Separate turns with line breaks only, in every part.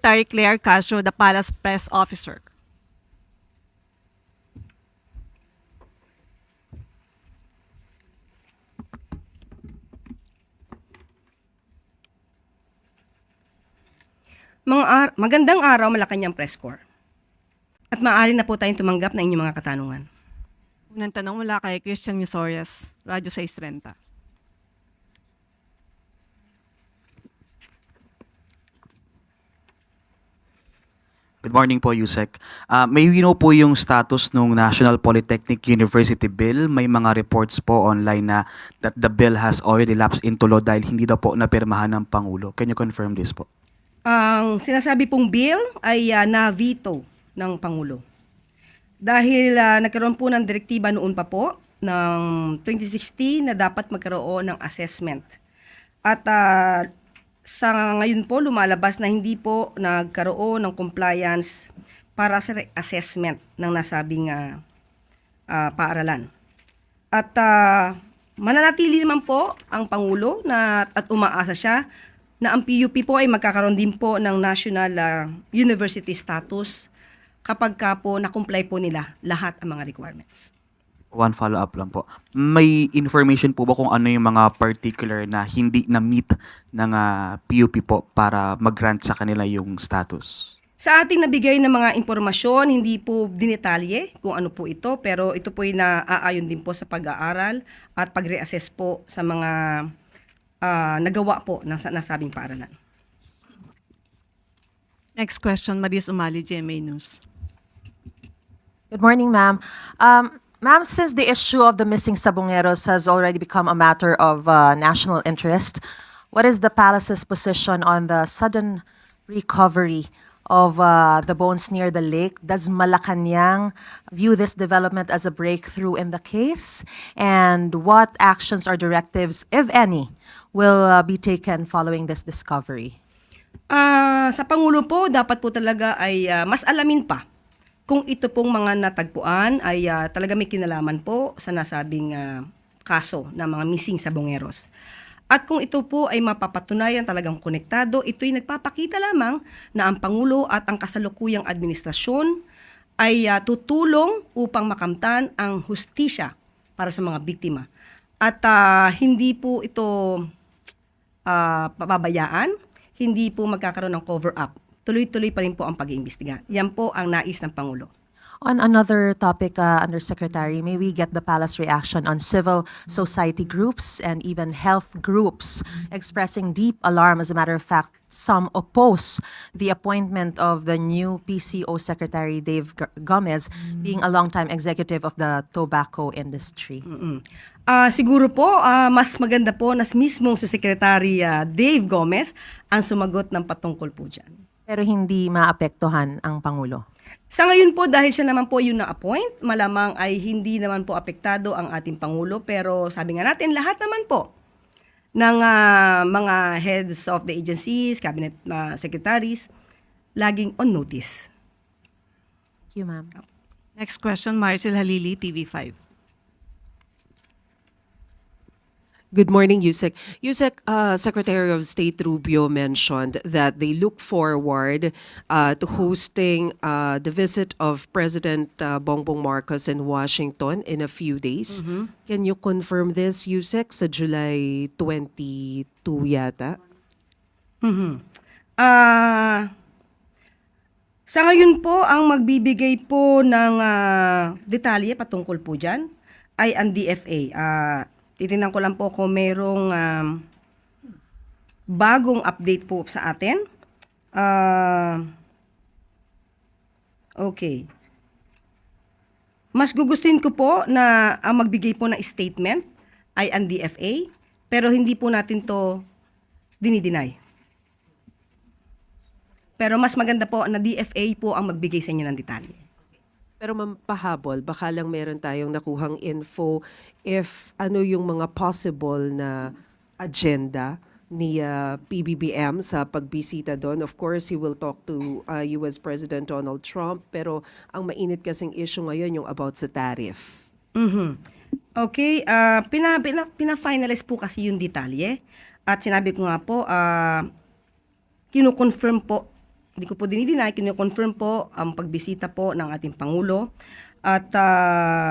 Secretary Claire Casio, the Palace Press Officer.
Magandang araw, Malacanang Press Corps. At maaari na po tayong tumanggap ng inyong mga katanungan.
Unang tanong mula kay Christian Misorias, Radyo 630.
Good morning po, Yusek. May we know po yung status ng National Polytechnic University Bill. May mga reports po online na that the bill has already lapsed into law dahil hindi daw po napirmahan ng Pangulo. Can you confirm this po?
Ang sinasabi pong bill ay na-veto ng Pangulo. Dahil nagkaroon po ng direktiba noon pa po ng 2016 na dapat magkaroon ng assessment. At sa ngayon po lumalabas na hindi po nagkaroon ng compliance para sa assessment ng nasabing paaralan. At mananatili naman po ang Pangulo at umaasa siya na ang PUP po ay magkakaroon din po ng national university status kapag ka po na-comply po nila lahat ang mga requirements.
One follow-up lang po. May information po ba kung ano yung mga particular na hindi na-meet ng PUP po para mag-grant sa kanila yung status?
Sa ating nabigay na mga impormasyon, hindi po dinetalye kung ano po ito, pero ito po ay naaayon din po sa pag-aaral at pag-reassess po sa mga nagawa po ng nasabing paaralan.
Next question, Maris Umali, GMA News.
Good morning, ma'am. Ma'am, since the issue of the missing Sabongeros has already become a matter of national interest, what is the palace's position on the sudden recovery of the bones near the lake? Does Malacanang view this development as a breakthrough in the case? And what actions or directives, if any, will be taken following this discovery?
Sa Pangulo po, dapat po talaga ay mas alamin pa kung ito pong mga natagpuan ay talaga may kinalaman po sa nasabing kaso ng mga missing Sabongeros. At kung ito po ay mapapatunayan talagang konektado, ito'y nagpapakita lamang na ang Pangulo at ang kasalukuyang administrasyon ay tutulong upang makamtan ang hustisya para sa mga biktima. At hindi po ito pababayaan, hindi po magkakaroon ng cover-up. Tuloy-tuloy pa rin po ang pag-iimbestiga. Yan po ang nais ng Pangulo.
On another topic, Undersecretary, may we get the palace reaction on civil society groups and even health groups expressing deep alarm? As a matter of fact, some oppose the appointment of the new PCO Secretary Dave Gomez being a longtime executive of the tobacco industry.
Siguro po, mas maganda po na mismong si Secretary Dave Gomez ang sumagot ng patungkol po dyan.
Pero hindi maapektuhan ang Pangulo.
Sa ngayon po, dahil siya naman po yung na-appoint, malamang ay hindi naman po apektado ang ating Pangulo. Pero sabi nga natin, lahat naman po ng mga heads of the agencies, cabinet secretaries, laging on notice.
Thank you, ma'am.
Next question, Maricel Halili, TV5.
Good morning, Yusek. Yusek, Secretary of State Rubio mentioned that they look forward to hosting the visit of President Bongbong Marcos in Washington in a few days. Can you confirm this, Yusek, sa July 22 yata?
Sa ngayon po, ang magbibigay po ng detalye patungkol po dyan ay ang DFA. Titingnan ko lang po kung mayroong bagong update po sa atin. Okay. Mas gugustuhin ko po na ang magbigay po ng statement ay ang DFA, pero hindi po natin to dinideny. Pero mas maganda po na DFA po ang magbigay sa inyo ng detalye.
Pero mampahabol, baka lang meron tayong nakuhang info if ano yung mga possible na agenda ni PBBM sa pagbisita doon. Of course, he will talk to US President Donald Trump, pero ang mainit kasing issue ngayon yung about sa tariff.
Okay, pina-finalize po kasi yung detalye. At sinabi ko nga po, kinukonfirm po hindi ko po dinideny, kino-confirm po ang pagbisita po ng ating Pangulo at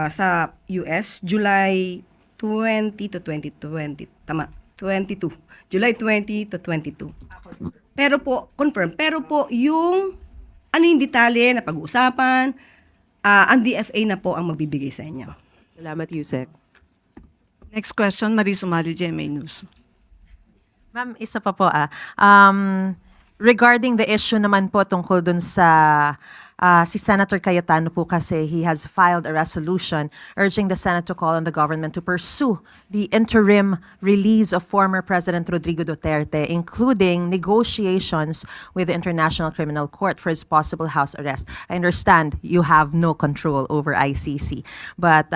sa US, July 20 to 2020. Tama, 22. July 20 to 22. Pero po, confirm. Pero po, yung yung detalye na pag-uusapan, ang DFA na po ang magbibigay sa inyo.
Salamat, Yusek.
Next question, Marie Sumali, GMA News.
Ma'am, isa pa po regarding the issue naman po tungkol dun sa si Senator Cayetano po kasi he has filed a resolution urging the Senate to call on the government to pursue the interim release of former President Rodrigo Duterte, including negotiations with the International Criminal Court for his possible house arrest. I understand you have no control over ICC, but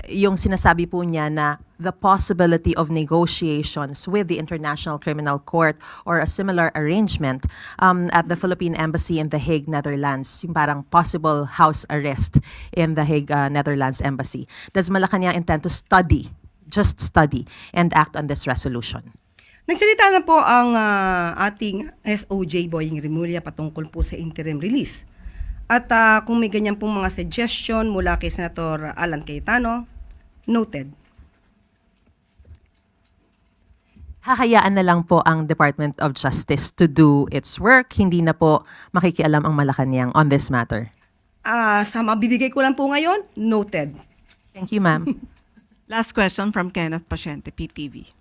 yung sinasabi po niya na the possibility of negotiations with the International Criminal Court or a similar arrangement at the Philippine Embassy in The Hague, Netherlands, yung parang possible house arrest in The Hague, Netherlands Embassy. Does Malacanang intend to study, just study, and act on this resolution?
Nagsalita na po ang ating SOJ Boying Remulla patungkol po sa interim release. At kung may ganyan pong mga suggestion mula kay Senator Alan Cayetano, noted.
Hahayaan na lang po ang Department of Justice to do its work. Hindi na po makikialam ang Malacanang on this matter.
Sa mabibigay ko lang po ngayon, noted.
Thank you, ma'am.
Last question from Kenneth Pasyente, PTV.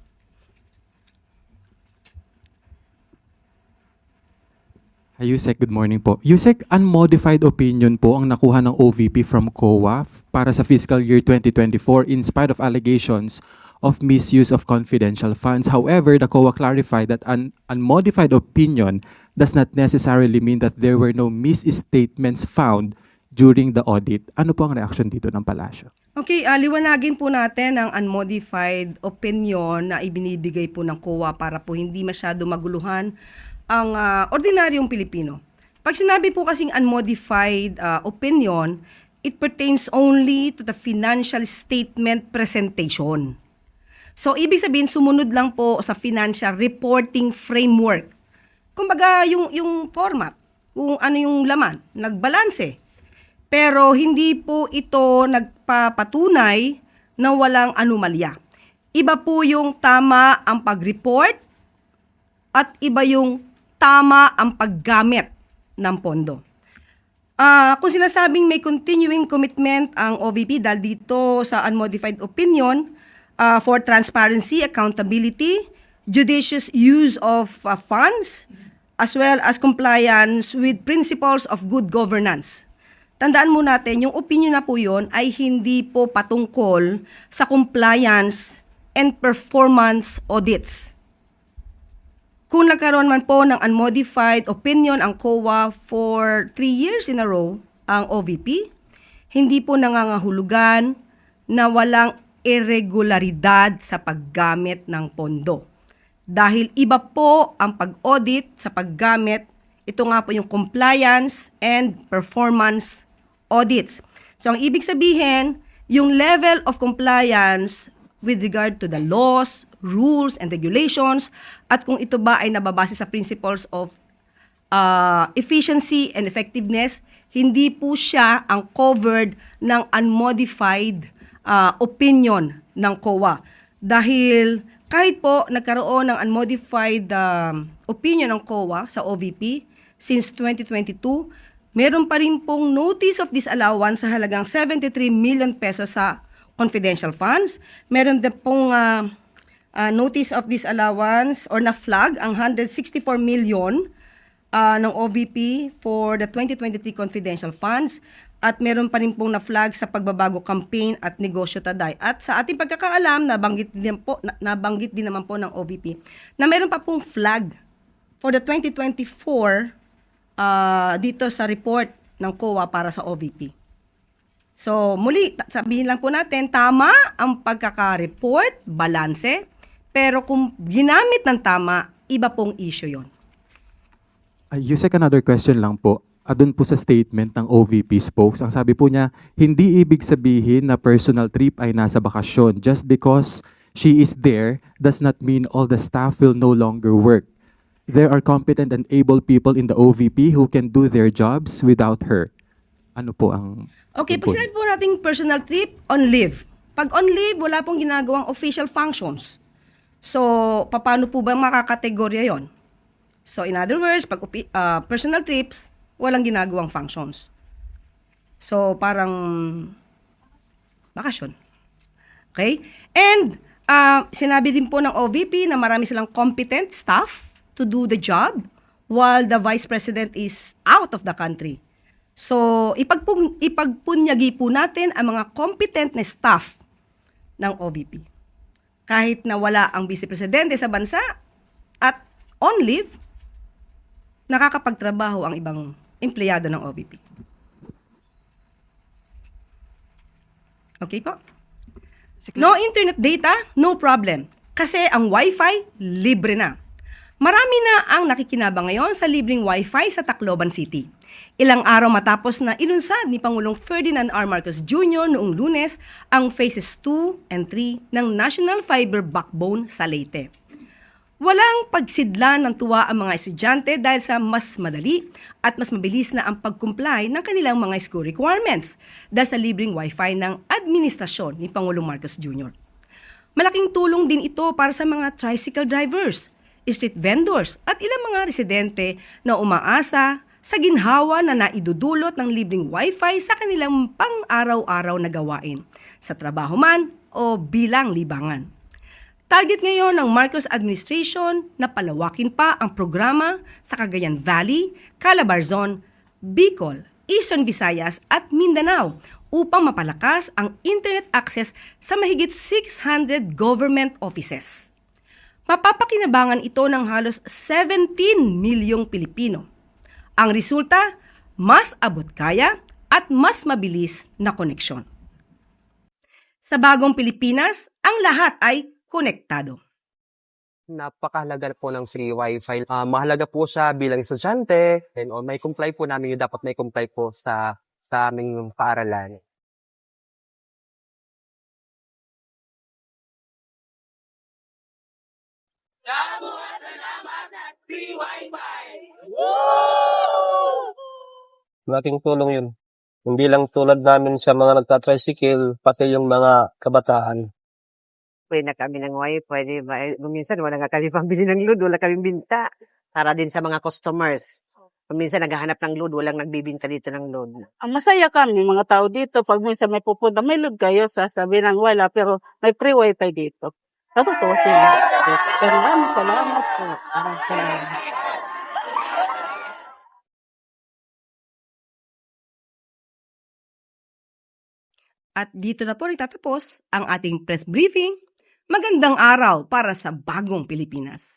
Hi, Yusek. Good morning po. Yusek, unmodified opinion po ang nakuha ng OVP from COA para sa fiscal year 2024 in spite of allegations of misuse of confidential funds. However, the COA clarified that an unmodified opinion does not necessarily mean that there were no misstatements found during the audit. Ano po ang reaction dito ng palasyo?
Okay, liwanagin po natin ang unmodified opinion na ibinibigay po ng COA para po hindi masyado maguluhan ang ordinaryong Pilipino. Pag sinabi po kasing unmodified opinion, it pertains only to the financial statement presentation. So, ibig sabihin, sumunod lang po sa financial reporting framework. Kumbaga, yung format, kung ano yung laman, nagbalanse. Pero hindi po ito nagpapatunay na walang anomalya. Iba po yung tama ang pag-report at iba yung tama ang paggamit ng pondo. Kung sinasabing may continuing commitment ang OVP dahil dito sa unmodified opinion for transparency, accountability, judicious use of funds, as well as compliance with principles of good governance. Tandaan mo natin, yung opinion na po yun ay hindi po patungkol sa compliance and performance audits. Kung nagkaroon man po ng unmodified opinion ang COA for 3 years in a row, ang OVP, hindi po nangangahulugan na walang irregularidad sa paggamit ng pondo. Dahil iba po ang pag-audit sa paggamit, ito nga po yung compliance and performance audits. So ang ibig sabihin, yung level of compliance with regard to the laws, rules, and regulations, at kung ito ba ay nababase sa principles of efficiency and effectiveness, hindi po siya ang covered ng unmodified opinion ng COA. Dahil kahit po nagkaroon ng unmodified opinion ng COA sa OVP since 2022, meron pa rin pong notice of disallowance sa halagang 73 million pesos sa confidential funds. Meron din pong notice of disallowance or na-flag ang 164 million ng OVP for the 2023 confidential funds. At meron pa rin pong na-flag sa pagbabago campaign at negosyo taday. At sa ating pagkakaalam, nabanggit din naman po ng OVP na meron pa pong flag for the 2024 dito sa report ng COA para sa OVP. So muli, sabihin lang po natin, tama ang pagkaka-report, balanse, pero kung ginamit ng tama, iba pong issue yon.
Yusek, another question lang po. Doon po sa statement ng OVP spokes, ang sabi po niya, hindi ibig sabihin na personal trip ay nasa bakasyon. Just because she is there does not mean all the staff will no longer work. there are competent and able people in the OVP who can do their jobs without her. Ano po ang...
Okay,
yun
pag
po?
sinabi po nating personal trip, on leave. Pag on leave, wala pong ginagawang official functions. So, paano po ba makakategorya yon? So, in other words, pag personal trips, walang ginagawang functions. So, parang bakasyon. Okay? And, sinabi din po ng OVP na marami silang competent staff to do the job while the Vice President is out of the country. So, ipagpunyagi po natin ang mga competent na staff ng OVP. Kahit na wala ang Vice Presidente sa bansa at on leave, nakakapagtrabaho ang ibang empleyado ng OVP. Okay po? No internet data, no problem. Kasi ang Wi-Fi, libre na. Marami na ang nakikinabang ngayon sa libreng Wi-Fi sa Tacloban City. Ilang araw matapos na ilunsad ni Pangulong Ferdinand R. Marcos Jr. noong Lunes ang Phases 2 and 3 ng National Fiber Backbone sa Leyte. Walang pagsidlan ng tuwa ang mga estudyante dahil sa mas madali at mas mabilis na ang pag-comply ng kanilang mga school requirements dahil sa libreng Wi-Fi ng administrasyon ni Pangulong Marcos Jr. Malaking tulong din ito para sa mga tricycle drivers, street vendors at ilang mga residente na umaasa sa ginhawa na naidudulot ng libreng Wi-Fi sa kanilang pang-araw-araw na gawain, sa trabaho man o bilang libangan. Target ngayon ng Marcos administration na palawakin pa ang programa sa Cagayan Valley, Calabarzon, Bicol, Eastern Visayas at Mindanao upang mapalakas ang internet access sa mahigit 600 government offices. Mapapakinabangan ito ng halos 17 milyong Pilipino. Ang resulta, mas abot kaya at mas mabilis na koneksyon. Sa bagong Pilipinas, ang lahat ay konektado.
Napakahalaga po ng free wifi. Mahalaga po siya bilang estudyante and may comply po namin yung dapat may comply po sa aming paaralan. Malaking tulong yun. Hindi lang tulad namin sa mga nagtatricycle, pati yung mga kabataan.
Pwede na kami ng wifi, di ba? Minsan wala nga kami pambili ng load, wala kami binta. Para din sa mga customers. Minsan naghahanap ng load, walang nagbibinta dito ng load.
Ang masaya kami, mga tao dito, pag minsan may pupunta, may load kayo, sasabi ng wala, pero may free wifi dito. Totoo sila. Pero salamat po. Salamat.
At dito na po nagtatapos ang ating press briefing. Magandang araw para sa bagong Pilipinas.